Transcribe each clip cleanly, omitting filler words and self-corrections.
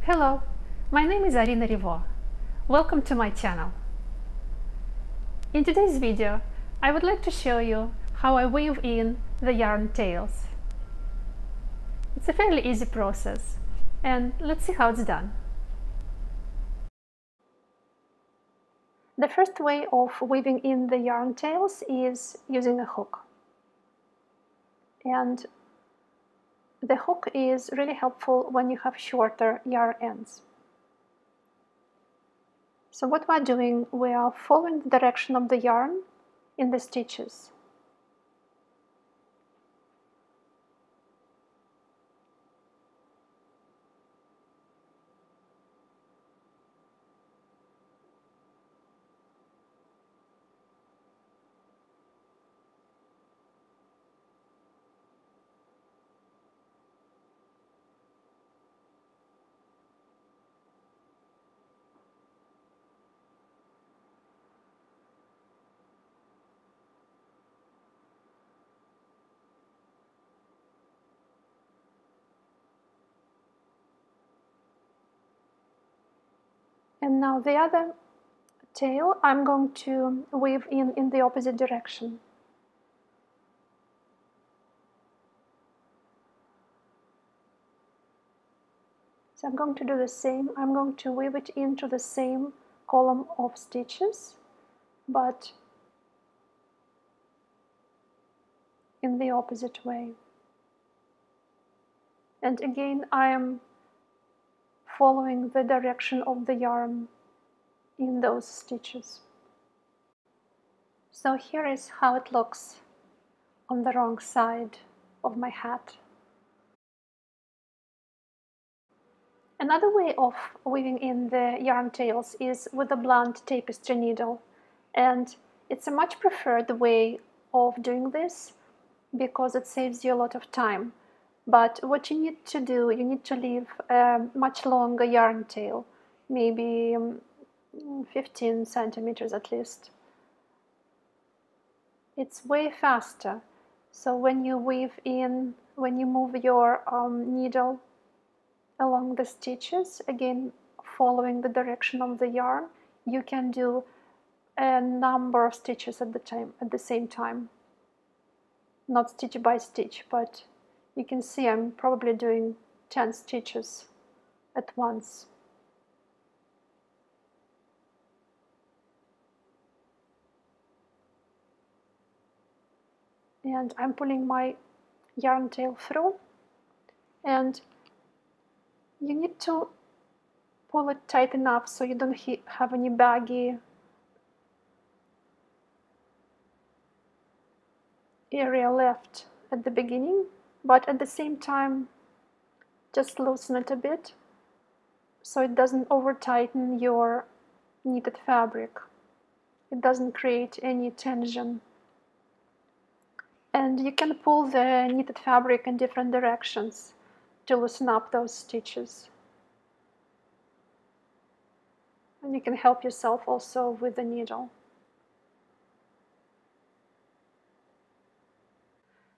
Hello, my name is Arina Rivo. Welcome to my channel. In today's video, I would like to show you how I weave in the yarn tails. It's a fairly easy process, and let's see how it's done. The first way of weaving in the yarn tails is using a hook. And the hook is really helpful when you have shorter yarn ends. So what we're doing, we are following the direction of the yarn in the stitches. And now the other tail I'm going to weave in the opposite direction. So I'm going to do the same. I'm going to weave it into the same column of stitches, but in the opposite way. And again, I am following the direction of the yarn in those stitches. So here is how it looks on the wrong side of my hat. Another way of weaving in the yarn tails is with a blunt tapestry needle, and it's a much preferred way of doing this because it saves you a lot of time. But what you need to do, you need to leave a much longer yarn tail, maybe 15 centimeters at least. It's way faster. So when you weave in, when you move your needle along the stitches, again following the direction of the yarn, you can do a number of stitches at the same time. Not stitch by stitch, but you can see I'm probably doing 10 stitches at once. And I'm pulling my yarn tail through, and you need to pull it tight enough so you don't have any baggy area left at the beginning, but at the same time just loosen it a bit so it doesn't over tighten your knitted fabric. It doesn't create any tension. And you can pull the knitted fabric in different directions to loosen up those stitches. And you can help yourself also with the needle.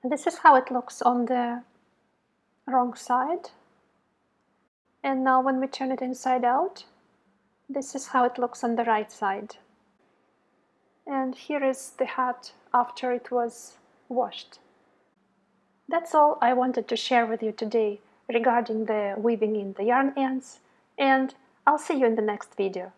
And this is how it looks on the wrong side. And now when we turn it inside out, this is how it looks on the right side. And here is the hat after it was washed. That's all I wanted to share with you today regarding the weaving in the yarn ends, and I'll see you in the next video.